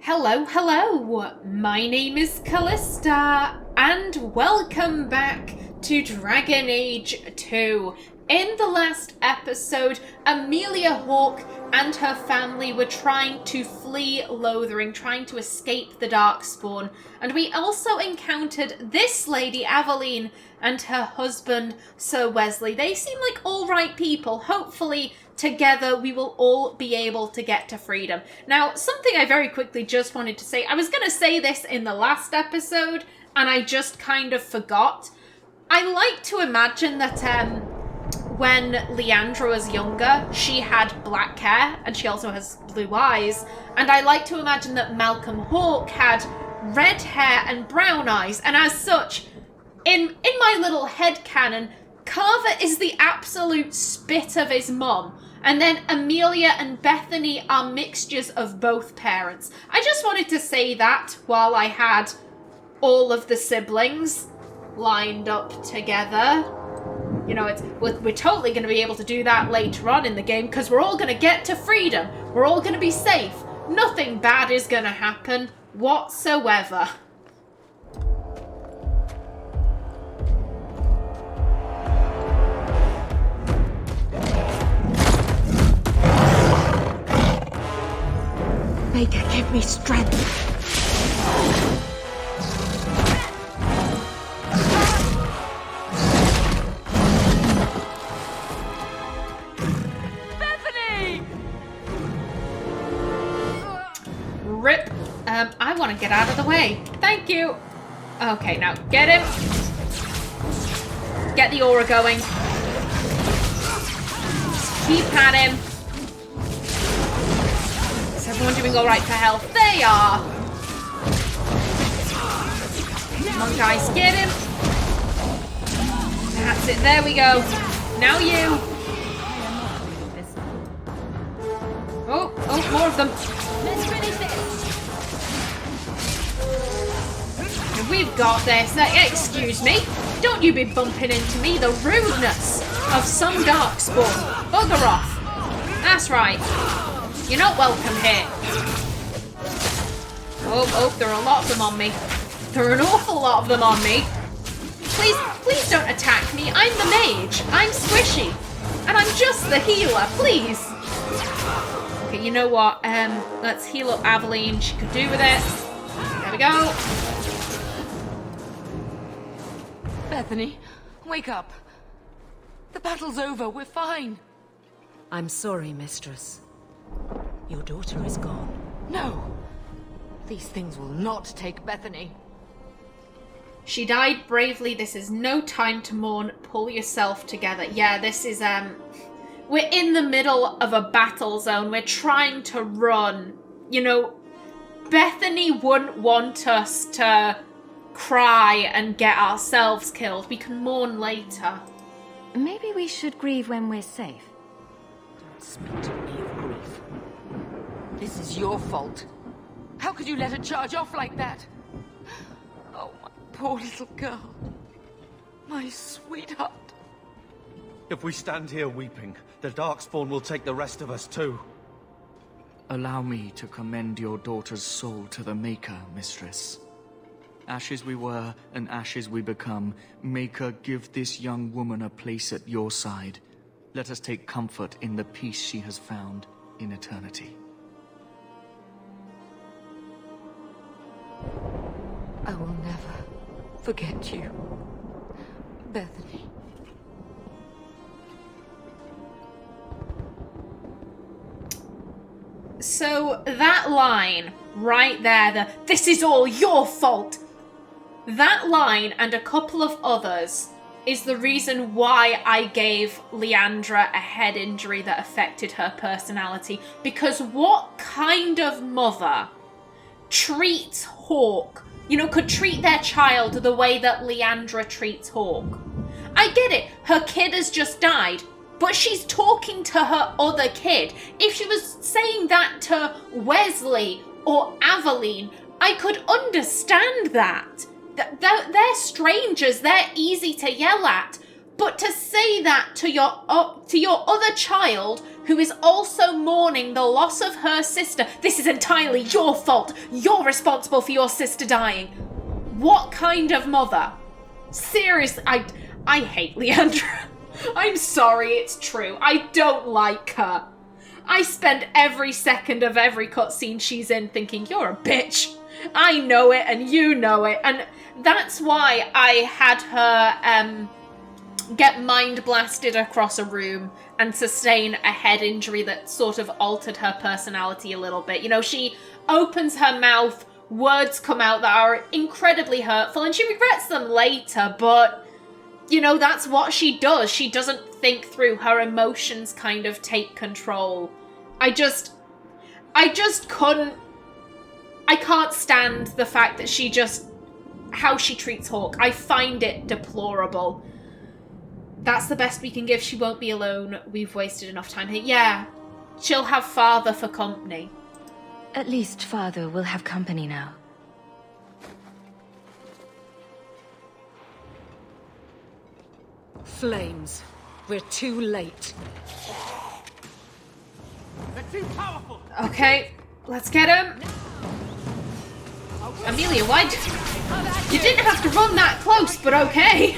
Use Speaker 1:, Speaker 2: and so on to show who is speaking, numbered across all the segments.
Speaker 1: Hello, hello! My name is Kallista, and welcome back to Dragon Age 2. In the last episode, Amelia Hawke and her family were trying to flee Lothering, trying to escape the Darkspawn, and we also encountered this lady, Aveline, and her husband, Sir Wesley. They seem like alright people. Hopefully, together we will all be able to get to freedom. Now, something I very quickly just wanted to say, I was going to say this in the last episode, and I just kind of forgot. I like to imagine that when Leandra was younger, she had black hair, and she also has blue eyes, and I like to imagine that Malcolm Hawke had red hair and brown eyes, and as such, in my little headcanon, Carver is the absolute spit of his mum. And then Amelia and Bethany are mixtures of both parents. I just wanted to say that while I had all of the siblings lined up together. You know, we're totally going to be able to do that later on in the game because we're all going to get to freedom. We're all going to be safe. Nothing bad is going to happen whatsoever.
Speaker 2: Maker, give me strength.
Speaker 3: Bethany!
Speaker 1: Rip. I want to get out of the way. Thank you. Okay, now get him. Get the aura going. Keep at him. Is everyone doing alright for health? They are! Come on, guys, get him! That's it, there we go. Now you! Oh, more of them.
Speaker 3: Let's finish this!
Speaker 1: We've got this. Excuse me. Don't you be bumping into me. The rudeness of some Darkspawn. Bugger off. That's right. You're not welcome here. Oh, there are a lot of them on me. There are an awful lot of them on me. Please don't attack me. I'm the mage. I'm squishy. And I'm just the healer, please. Okay, you know what? Let's heal up Aveline. She could do with it. There we go.
Speaker 3: Bethany, wake up. The battle's over. We're fine.
Speaker 2: I'm sorry, mistress. Your daughter is gone.
Speaker 3: No. These things will not take Bethany.
Speaker 1: She died bravely. This is no time to mourn. Pull yourself together. Yeah, this is, we're in the middle of a battle zone. We're trying to run. You know, Bethany wouldn't want us to cry and get ourselves killed. We can mourn later.
Speaker 4: Maybe we should grieve when we're safe.
Speaker 3: Don't speak to me of grief. This is your fault. How could you let her charge off like that? Oh, my poor little girl. My sweetheart.
Speaker 5: If we stand here weeping, the Darkspawn will take the rest of us too.
Speaker 6: Allow me to commend your daughter's soul to the Maker, mistress. Ashes we were, and ashes we become. Maker, give this young woman a place at your side. Let us take comfort in the peace she has found in eternity.
Speaker 3: I will never forget you, Bethany.
Speaker 1: So that line right there, this is all your fault. That line and a couple of others is the reason why I gave Leandra a head injury that affected her personality. Because what kind of mother treats Hawke, could treat their child the way that Leandra treats Hawke? I get it, her kid has just died, but she's talking to her other kid. If she was saying that to Wesley or Aveline, I could understand that. They're strangers, they're easy to yell at. But to say that to your other child who is also mourning the loss of her sister. This is entirely your fault. You're responsible for your sister dying. What kind of mother? Seriously, I hate Leandra. I'm sorry, it's true. I don't like her. I spend every second of every cutscene she's in thinking, you're a bitch. I know it and you know it. And that's why I had her get mind blasted across a room and sustain a head injury that sort of altered her personality a little bit. You know, she opens her mouth, words come out that are incredibly hurtful, and she regrets them later, but, you know, that's what she does. She doesn't think through. Her emotions kind of take control. I just couldn't... I can't stand the fact that she just... how she treats Hawke. I find it deplorable. That's the best we can give. She won't be alone. We've wasted enough time here. Yeah, she'll have Father for company.
Speaker 4: At least Father will have company now.
Speaker 2: Flames. We're too late.
Speaker 5: They're too powerful!
Speaker 1: Okay, let's get him. Amelia, why you didn't have to run that close, but okay.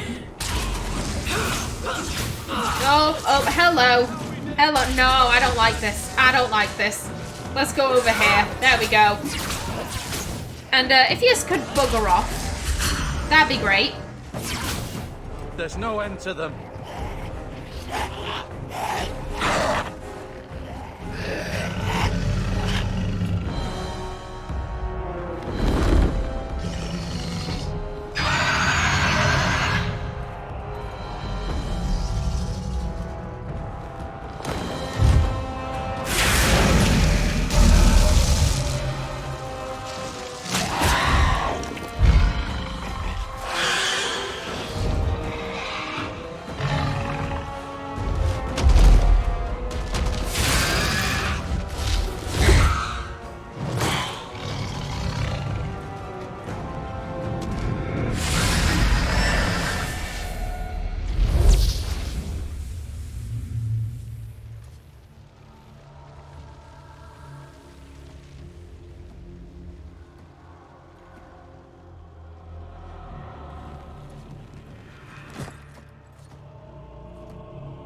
Speaker 1: Oh, hello. Hello. No, I don't like this. I don't like this. Let's go over here. There we go. And if you just could bugger off, that'd be great.
Speaker 5: There's no end to them.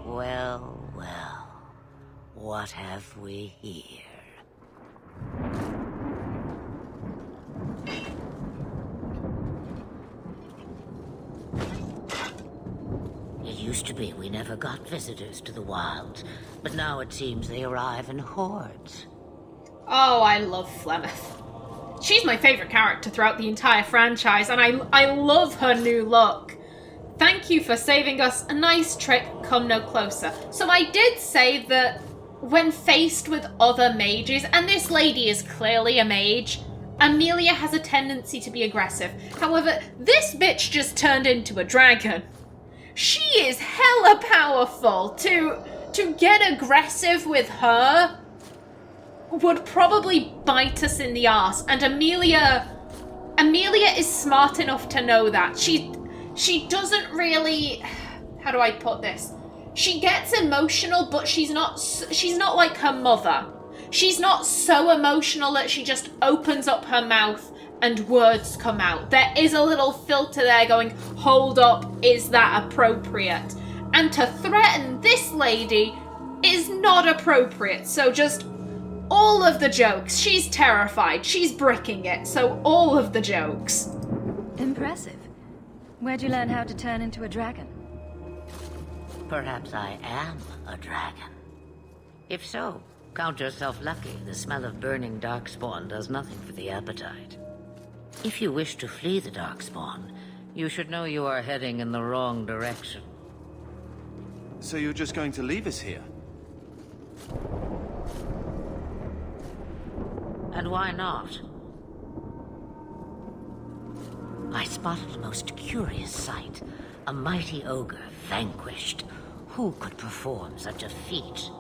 Speaker 7: Well, well, what have we here? It used to be we never got visitors to the wilds, but now it seems they arrive in hordes.
Speaker 1: Oh, I love Flemeth. She's my favourite character throughout the entire franchise, and I love her new look. Thank you for saving us. A nice trick, come no closer. So I did say that when faced with other mages, and this lady is clearly a mage, Amelia has a tendency to be aggressive. However, this bitch just turned into a dragon. She is hella powerful. To get aggressive with her would probably bite us in the arse. And Amelia is smart enough to know that. She doesn't really... How do I put this? She gets emotional, but she's not like her mother. She's not so emotional that she just opens up her mouth and words come out. There is a little filter there going, hold up, is that appropriate? And to threaten this lady is not appropriate. So just all of the jokes. She's terrified. She's bricking it. So all of the jokes.
Speaker 4: Impressive. Where'd you learn how to turn into a dragon?
Speaker 7: Perhaps I am a dragon. If so, count yourself lucky. The smell of burning Darkspawn does nothing for the appetite. If you wish to flee the Darkspawn, you should know you are heading in the wrong direction.
Speaker 5: So you're just going to leave us here?
Speaker 7: And why not? I spotted a most curious sight. A mighty ogre vanquished. Who could perform such a feat?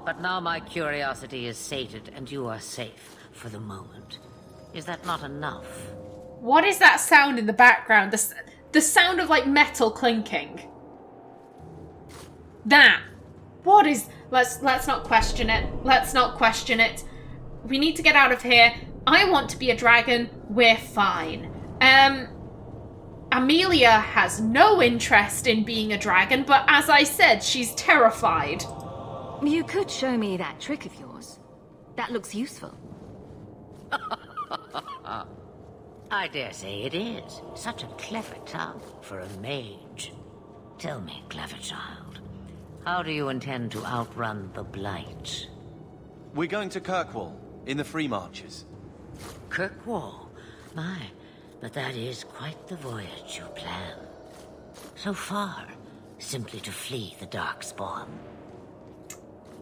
Speaker 7: But now my curiosity is sated, and you are safe for the moment. Is that not enough?
Speaker 1: What is that sound in the background? The sound of like metal clinking. That. What is... Let's not question it. Let's not question it. We need to get out of here. I want to be a dragon. We're fine. Amelia has no interest in being a dragon, but as I said, she's terrified.
Speaker 4: You could show me that trick of yours. That looks useful.
Speaker 7: I dare say it is. Such a clever tongue for a mage. Tell me, clever child, how do you intend to outrun the Blight?
Speaker 5: We're going to Kirkwall, in the Free Marches.
Speaker 7: Kirkwall? My, but that is quite the voyage you plan. So far, simply to flee the Darkspawn.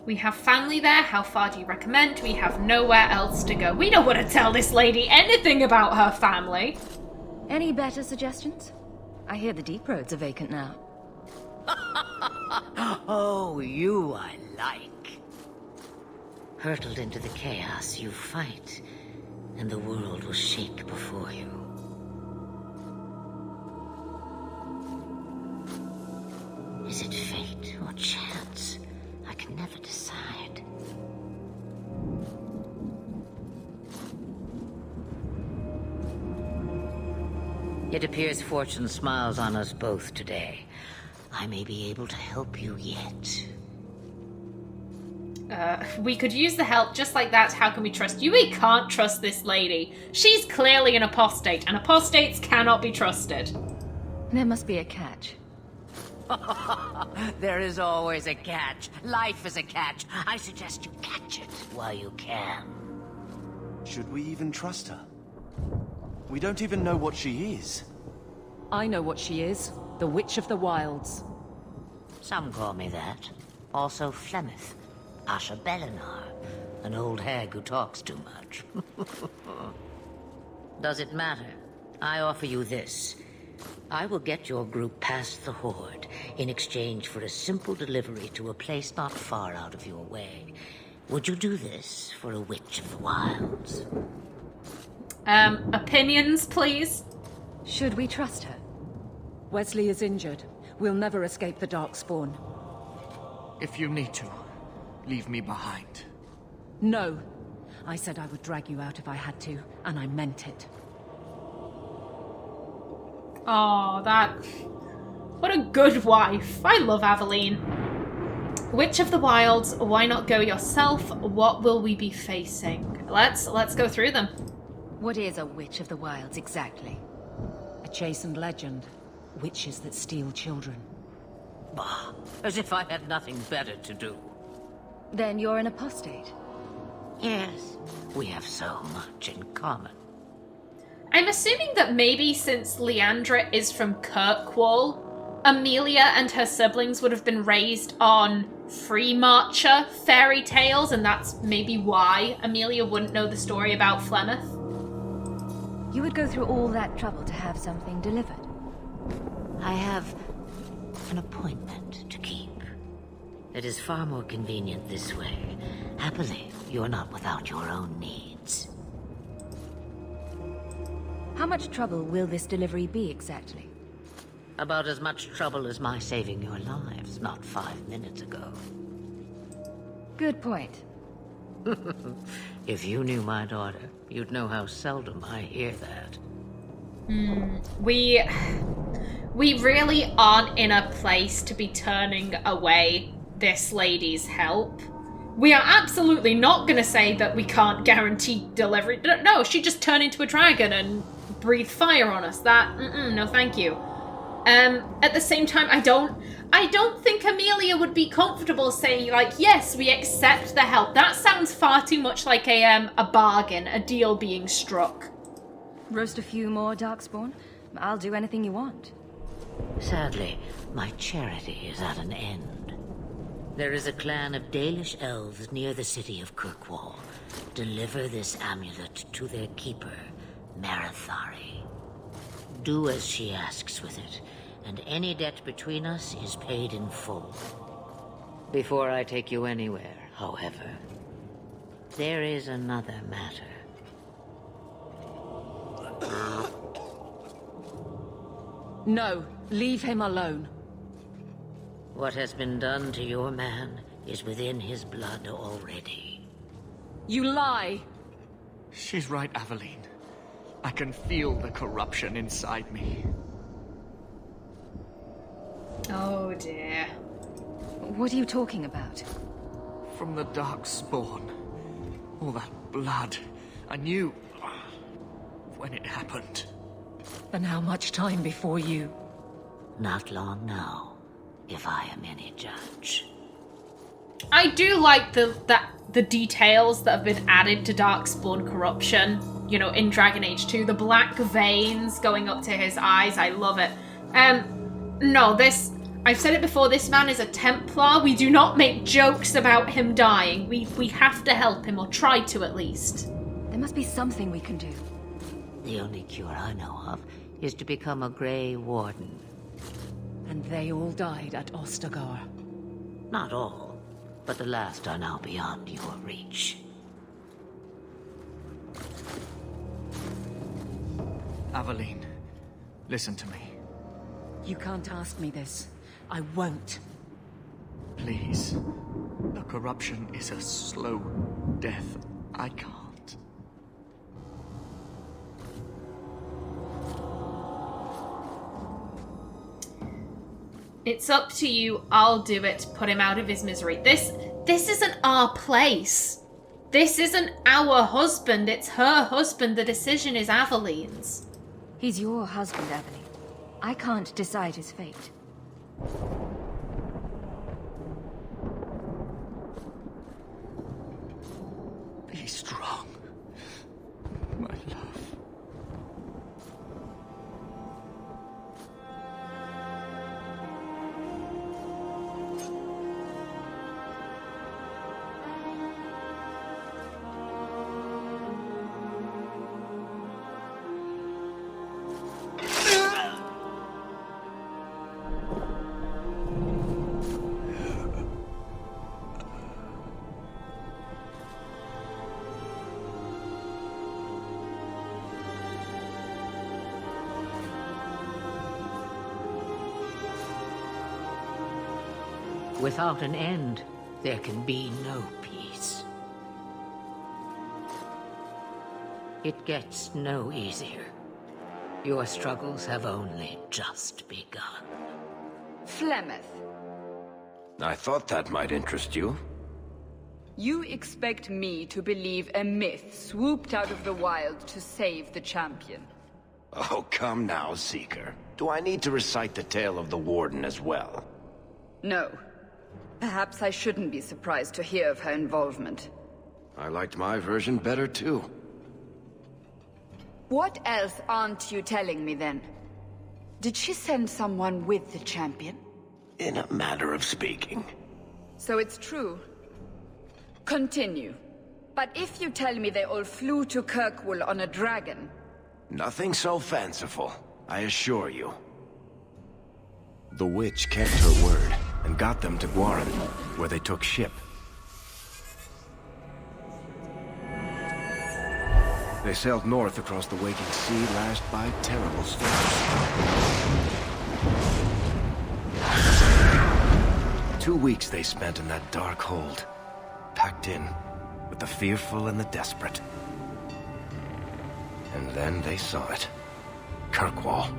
Speaker 1: We have family there. How far do you recommend? We have nowhere else to go. We don't want to tell this lady anything about her family.
Speaker 4: Any better suggestions? I hear the deep roads are vacant now.
Speaker 7: Oh, you I like. Hurtled into the chaos you fight, and the world will shake before you. Is it fate or chance? I can never decide. It appears fortune smiles on us both today. I may be able to help you yet.
Speaker 1: We could use the help just like that. How can we trust you? We can't trust this lady. She's clearly an apostate, and apostates cannot be trusted.
Speaker 4: There must be a catch.
Speaker 7: There is always a catch. Life is a catch. I suggest you catch it while you can.
Speaker 5: Should we even trust her? We don't even know what she is.
Speaker 2: I know what she is. The Witch of the Wilds.
Speaker 7: Some call me that. Also Flemeth. Asha Belinar. An old hag who talks too much. Does it matter? I offer you this. I will get your group past the Horde in exchange for a simple delivery to a place not far out of your way. Would you do this for a Witch of the Wilds?
Speaker 1: Opinions, please?
Speaker 4: Should we trust her?
Speaker 2: Wesley is injured. We'll never escape the Darkspawn.
Speaker 6: If you need to, leave me behind.
Speaker 2: No. I said I would drag you out if I had to, and I meant it.
Speaker 1: Oh, what a good wife. I love Aveline. Witch of the Wilds, why not go yourself? What will we be facing? Let's go through them.
Speaker 4: What is a Witch of the Wilds exactly?
Speaker 2: A chastened legend. Witches that steal children.
Speaker 7: Bah, as if I had nothing better to do.
Speaker 4: Then you're an apostate.
Speaker 7: Yes, we have so much in common.
Speaker 1: I'm assuming that maybe since Leandra is from Kirkwall, Amelia and her siblings would have been raised on Free Marcher fairy tales, and that's maybe why Amelia wouldn't know the story about Flemeth.
Speaker 4: You would go through all that trouble to have something delivered?
Speaker 7: I have an appointment to keep. It is far more convenient this way. Happily, you're not without your own needs.
Speaker 4: How much trouble will this delivery be exactly?
Speaker 7: About as much trouble as my saving your lives not 5 minutes ago.
Speaker 4: Good point.
Speaker 7: If you knew my daughter, you'd know how seldom I hear that.
Speaker 1: We really aren't in a place to be turning away this lady's help. We are absolutely not going to say that we can't guarantee delivery. No, she'd just turn into a dragon and breathe fire on us. No thank you. At the same time, I don't think Amelia would be comfortable saying, like, yes, we accept the help. That sounds far too much like a bargain, a deal being struck.
Speaker 4: Roast a few more, Darkspawn? I'll do anything you want.
Speaker 7: Sadly, my charity is at an end. There is a clan of Dalish elves near the city of Kirkwall. Deliver this amulet to their keeper, Marathari. Do as she asks with it, and any debt between us is paid in full. Before I take you anywhere, however, there is another matter.
Speaker 2: No, leave him alone.
Speaker 7: What has been done to your man is within his blood already.
Speaker 3: You lie!
Speaker 6: She's right, Aveline. I can feel the corruption inside me.
Speaker 1: Oh dear.
Speaker 4: What are you talking about?
Speaker 6: From the Darkspawn. All that blood. I knew when it happened.
Speaker 2: And how much time before you?
Speaker 7: Not long now, if I am any judge.
Speaker 1: I do like the details that have been added to Darkspawn corruption. You know, in Dragon Age 2, the black veins going up to his eyes. I love it. No, this... I've said it before, this man is a Templar. We do not make jokes about him dying. We have to help him, or try to at least.
Speaker 4: There must be something we can do.
Speaker 7: The only cure I know of is to become a Grey Warden.
Speaker 2: And they all died at Ostagar.
Speaker 7: Not all, but the last are now beyond your reach.
Speaker 6: Aveline, listen to me.
Speaker 2: You can't ask me this. I won't.
Speaker 6: Please. The corruption is a slow death. I can't.
Speaker 1: It's up to you. I'll do it. Put him out of his misery. This isn't our place. This isn't our husband. It's her husband. The decision is Aveline's.
Speaker 4: He's your husband, Evelyn. I can't decide his fate.
Speaker 6: Be strong, my love.
Speaker 7: Without an end, there can be no peace. It gets no easier. Your struggles have only just begun.
Speaker 8: Flemeth,
Speaker 9: I thought that might interest you.
Speaker 8: you expect me to believe a myth swooped out of the wild to save the champion?
Speaker 9: Oh, come now, Seeker. Do I need to recite the tale of the Warden as well?
Speaker 8: No. Perhaps I shouldn't be surprised to hear of her involvement.
Speaker 9: I liked my version better, too.
Speaker 8: What else aren't you telling me, then? Did she send someone with the champion?
Speaker 9: In a manner of speaking.
Speaker 8: So it's true. Continue. But if you tell me they all flew to Kirkwall on a dragon...
Speaker 9: Nothing so fanciful, I assure you. The witch kept her word, and got them to Guaran, where they took ship. They sailed north across the waking sea, lashed by terrible storms. 2 weeks they spent in that dark hold, packed in with the fearful and the desperate. And then they saw it. Kirkwall,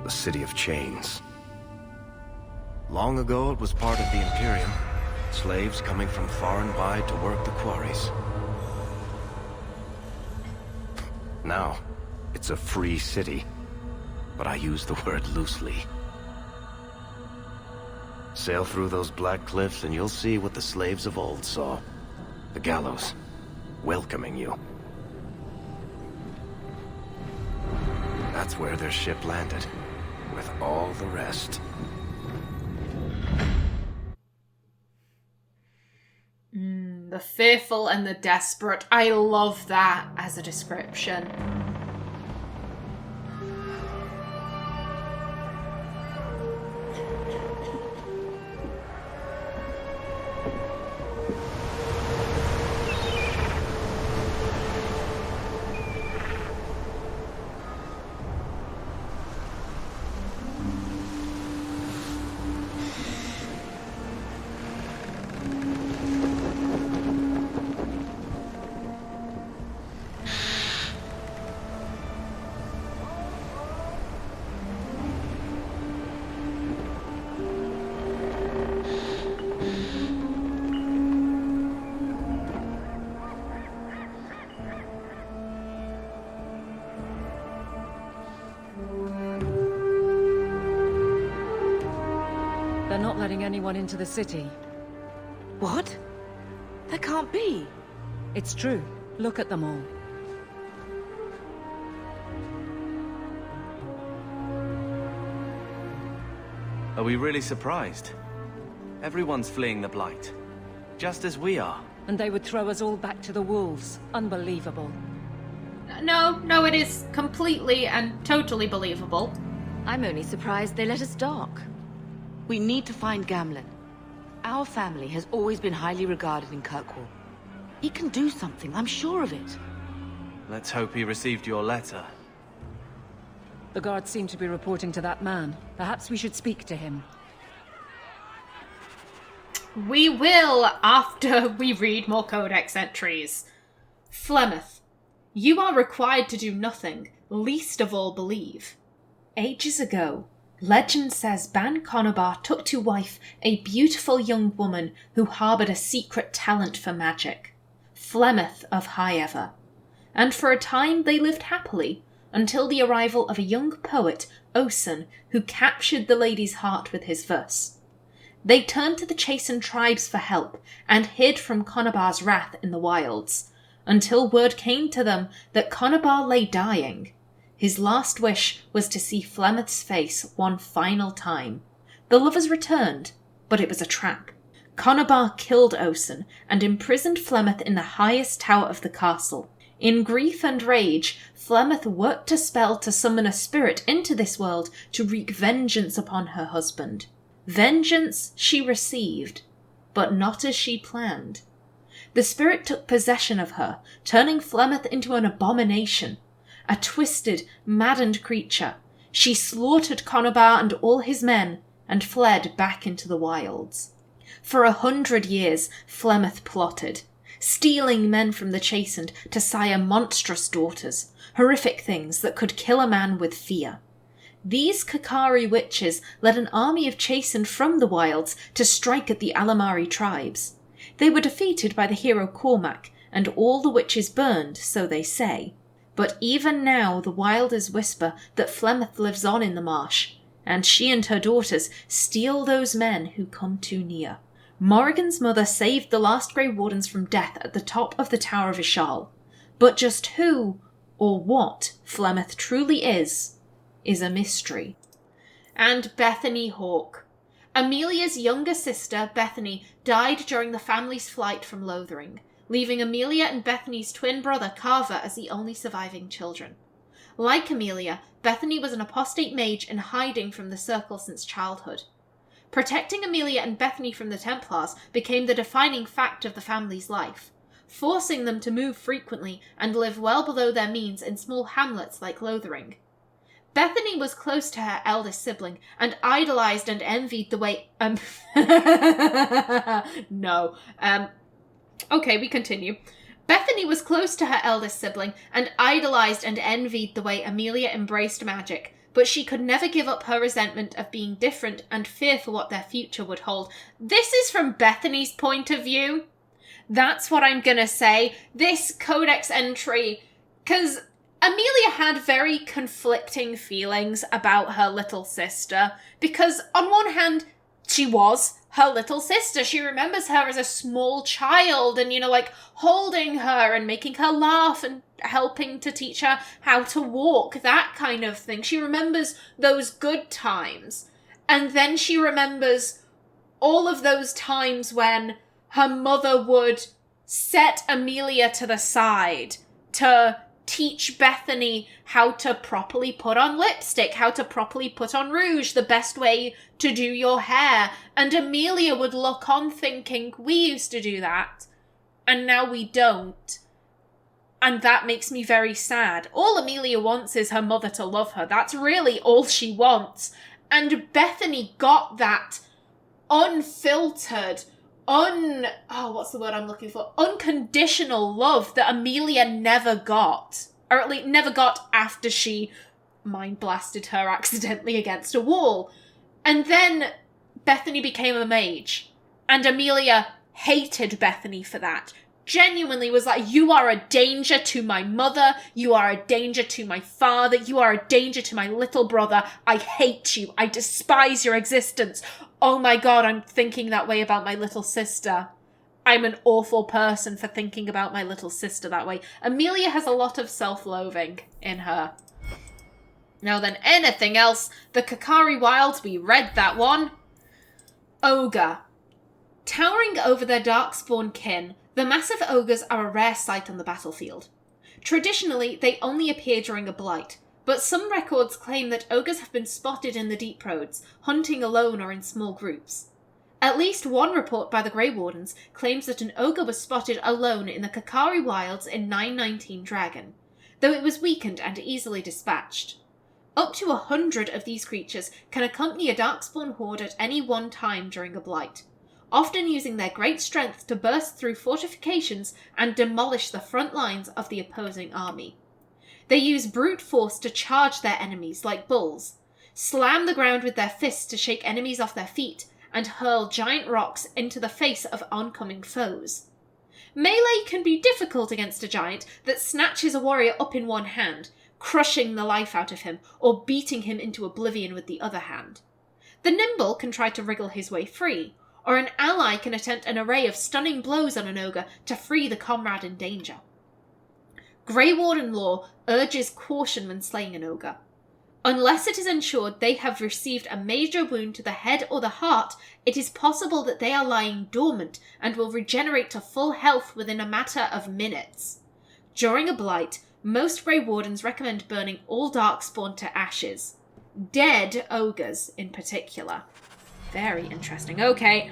Speaker 9: the city of chains. Long ago it was part of the Imperium, slaves coming from far and wide to work the quarries. Now, it's a free city, but I use the word loosely. Sail through those black cliffs and you'll see what the slaves of old saw. The gallows, welcoming you. That's where their ship landed, with all the rest.
Speaker 1: The fearful and the desperate. I love that as a description.
Speaker 2: They're not letting anyone into the city.
Speaker 3: What? That can't be.
Speaker 2: It's true. Look at them all.
Speaker 5: Are we really surprised? Everyone's fleeing the Blight. Just as we are.
Speaker 2: And they would throw us all back to the wolves. Unbelievable.
Speaker 1: No, it is completely and totally believable.
Speaker 4: I'm only surprised they let us dock.
Speaker 3: We need to find Gamlen. Our family has always been highly regarded in Kirkwall. He can do something, I'm sure of it.
Speaker 5: Let's hope he received your letter.
Speaker 2: The guards seem to be reporting to that man. Perhaps we should speak to him.
Speaker 1: We will after we read more codex entries. Flemeth, you are required to do nothing, least of all believe. Ages ago, legend says Ban Conobar took to wife a beautiful young woman who harboured a secret talent for magic, Flemeth of Highever, and for a time they lived happily, until the arrival of a young poet, Osen, who captured the lady's heart with his verse. They turned to the Chasen tribes for help, and hid from Conobar's wrath in the wilds, until word came to them that Conobar lay dying. His last wish was to see Flemeth's face one final time. The lovers returned, but it was a trap. Conobar killed Osen, and imprisoned Flemeth in the highest tower of the castle. In grief and rage, Flemeth worked a spell to summon a spirit into this world to wreak vengeance upon her husband. Vengeance she received, but not as she planned. The spirit took possession of her, turning Flemeth into an abomination. A twisted, maddened creature, she slaughtered Conobar and all his men, and fled back into the wilds. For 100 years, Flemeth plotted, stealing men from the Chastened to sire monstrous daughters, horrific things that could kill a man with fear. These Kakari witches led an army of Chastened from the wilds to strike at the Alamari tribes. They were defeated by the hero Cormac, and all the witches burned, so they say. But even now the wilders whisper that Flemeth lives on in the marsh, and she and her daughters steal those men who come too near. Morrigan's mother saved the last Grey Wardens from death at the top of the Tower of Ishal. But just who, or what, Flemeth truly is a mystery. And Bethany Hawke. Amelia's younger sister, Bethany, died during the family's flight from Lothering, leaving Amelia and Bethany's twin brother, Carver, as the only surviving children. Like Amelia, Bethany was an apostate mage and hiding from the Circle since childhood. Protecting Amelia and Bethany from the Templars became the defining fact of the family's life, forcing them to move frequently and live well below their means in small hamlets like Lothering. Bethany was close to her eldest sibling and idolized and envied the way... Okay, we continue. Bethany was close to her eldest sibling and idolized and envied the way Amelia embraced magic, but she could never give up her resentment of being different and fear for what their future would hold. This is from Bethany's point of view. That's what I'm gonna say. This codex entry, because Amelia had very conflicting feelings about her little sister, because on one hand, she was her little sister. She remembers her as a small child and, holding her and making her laugh and helping to teach her how to walk, that kind of thing. She remembers those good times. And then she remembers all of those times when her mother would set Amelia to the side to teach Bethany how to properly put on lipstick, how to properly put on rouge, the best way to do your hair. And Amelia would look on thinking, we used to do that, and now we don't. And that makes me very sad. All Amelia wants is her mother to love her. That's really all she wants. And Bethany got that unfiltered, unconditional love that Amelia never got. Or at least never got after she mind blasted her accidentally against a wall. And then Bethany became a mage. And Amelia hated Bethany for that. genuinely was like, you are a danger to my mother, you are a danger to my father, you are a danger to my little brother, I hate you, I despise your existence. Oh my god, I'm thinking that way about my little sister. I'm an awful person for thinking about my little sister that way. Amelia has a lot of self-loathing in her. Now then, anything else? The Kakari Wilds, we read that one. Ogre. Towering over their Darkspawn kin, the massive ogres are a rare sight on the battlefield. Traditionally, they only appear during a blight, but some records claim that ogres have been spotted in the deep roads, hunting alone or in small groups. At least one report by the Grey Wardens claims that an ogre was spotted alone in the Kakari Wilds in 919 Dragon, though it was weakened and easily dispatched. Up to 100 of these creatures can accompany a Darkspawn horde at any one time during a blight, often using their great strength to burst through fortifications and demolish the front lines of the opposing army. They use brute force to charge their enemies like bulls, slam the ground with their fists to shake enemies off their feet, and hurl giant rocks into the face of oncoming foes. Melee can be difficult against a giant that snatches a warrior up in one hand, crushing the life out of him, or beating him into oblivion with the other hand. The nimble can try to wriggle his way free, or an ally can attempt an array of stunning blows on an ogre to free the comrade in danger. Grey Warden law urges caution when slaying an ogre. Unless it is ensured they have received a major wound to the head or the heart, it is possible that they are lying dormant and will regenerate to full health within a matter of minutes. During a blight, most Grey Wardens recommend burning all Darkspawn to ashes. Dead ogres, in particular. Very interesting. Okay.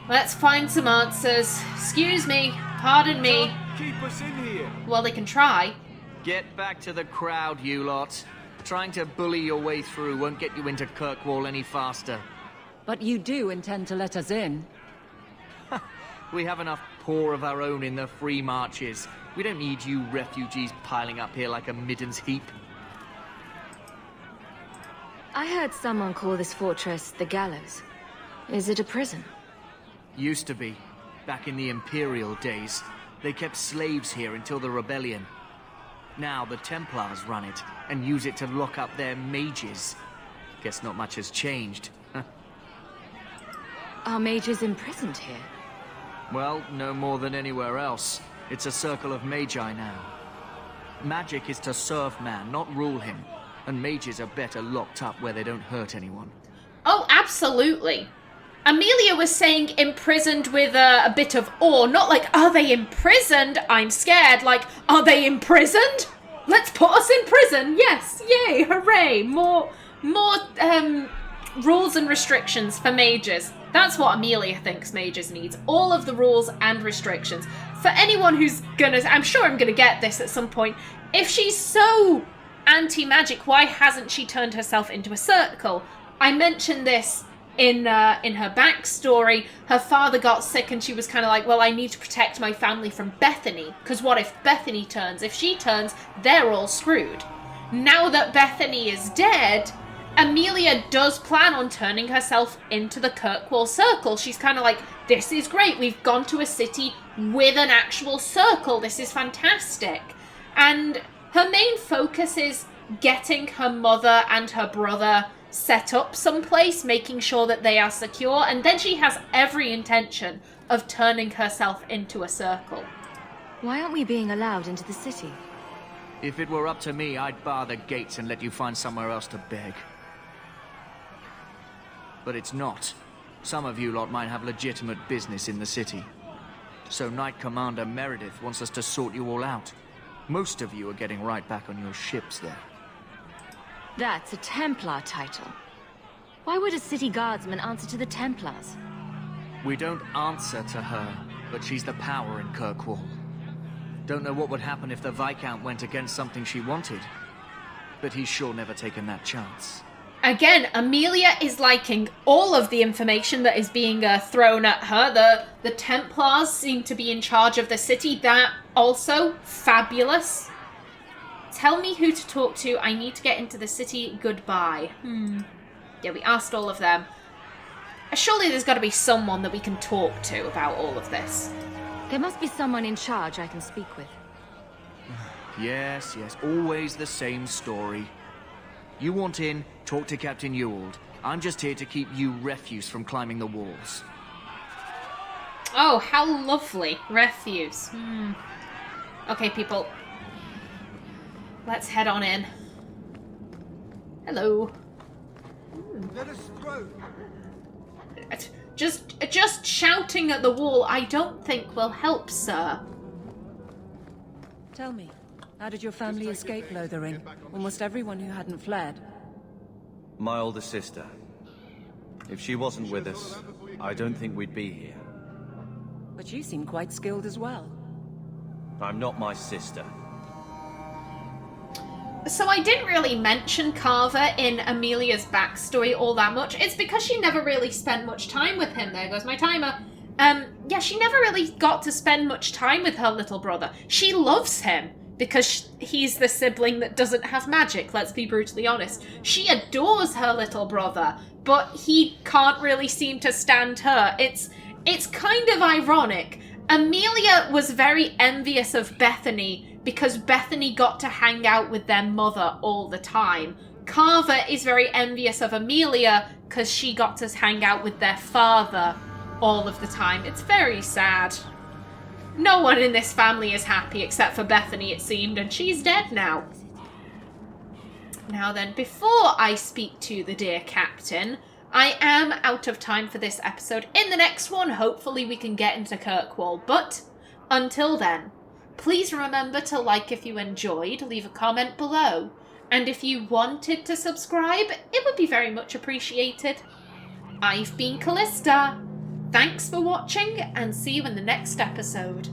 Speaker 1: Let's find some answers. Excuse me. Pardon me.
Speaker 6: Keep us in here.
Speaker 1: Well, they can try.
Speaker 6: Get back to the crowd, you lot. Trying to bully your way through won't get you into Kirkwall any faster.
Speaker 2: But you do intend to let us in?
Speaker 6: We have enough poor of our own in the free marches. We don't need you refugees piling up here like a middens heap.
Speaker 4: I heard someone call this fortress the Gallows. Is it a prison?
Speaker 6: Used to be. Back in the Imperial days. They kept slaves here until the rebellion. Now the Templars run it, and use it to lock up their mages. Guess not much has changed.
Speaker 4: Are mages imprisoned here?
Speaker 6: Well, no more than anywhere else. It's a circle of magi now. Magic is to serve man, not rule him. And mages are better locked up where they don't hurt anyone.
Speaker 1: Oh, absolutely. Amelia was saying imprisoned with a bit of awe, not like, are they imprisoned? I'm scared. Like, are they imprisoned? Let's put us in prison. Yes, yay, hooray. More rules and restrictions for mages. That's what Amelia thinks mages needs. All of the rules and restrictions. For anyone who's I'm sure I'm gonna get this at some point. If she's so anti-magic, why hasn't she turned herself into a circle? I mentioned this in her backstory. Her father got sick and she was kind of like, well, I need to protect my family from Bethany, because what if Bethany turns? If she turns, they're all screwed. Now that Bethany is dead, Amelia does plan on turning herself into the Kirkwall Circle. She's kind of like, this is great, we've gone to a city with an actual circle, this is fantastic. And her main focus is getting her mother and her brother set up someplace, making sure that they are secure, and then she has every intention of turning herself into a circle.
Speaker 4: Why aren't we being allowed into the city?
Speaker 6: If it were up to me, I'd bar the gates and let you find somewhere else to beg. But it's not. Some of you lot might have legitimate business in the city. So Knight Commander Meredith wants us to sort you all out. Most of you are getting right back on your ships there.
Speaker 4: That's a Templar title. Why would a city guardsman answer to the Templars?
Speaker 6: We don't answer to her, but she's the power in Kirkwall. Don't know what would happen if the Viscount went against something she wanted, but he's sure never taken that chance.
Speaker 1: Again, Amelia is liking all of the information that is being thrown at her. The Templars seem to be in charge of the city. That also fabulous. Tell me who to talk to. I need to get into the city. Goodbye. Yeah, we asked all of them. Surely there's got to be someone that we can talk to about all of this.
Speaker 4: There must be someone in charge I can speak with.
Speaker 6: Yes, always the same story. You want in, talk to Captain Ewald. I'm just here to keep you refuse from climbing the walls.
Speaker 1: Oh, how lovely. Refuse. Okay, people. Let's head on in. Hello.
Speaker 10: Let us through.
Speaker 1: Just shouting at the wall I don't think will help, sir.
Speaker 2: Tell me, how did your family escape Lothering? Almost everyone who hadn't fled.
Speaker 5: My older sister. If she wasn't with us, I don't think we'd be here.
Speaker 2: But you seem quite skilled as well.
Speaker 5: I'm not my sister.
Speaker 1: So I didn't really mention Carver in Amelia's backstory all that much. It's because she never really spent much time with him. There goes my timer. Yeah, she never really got to spend much time with her little brother. She loves him because he's the sibling that doesn't have magic, let's be brutally honest. She adores her little brother, but he can't really seem to stand her. It's kind of ironic. Amelia was very envious of Bethany because Bethany got to hang out with their mother all the time. Carver is very envious of Amelia because she got to hang out with their father all of the time. It's very sad. No one in this family is happy except for Bethany, it seemed, and she's dead now. Now then, before I speak to the dear captain, I am out of time for this episode. In the next one, hopefully we can get into Kirkwall, but until then, please remember to like if you enjoyed, leave a comment below, and if you wanted to subscribe, it would be very much appreciated. I've been Kallista. Thanks for watching, and see you in the next episode.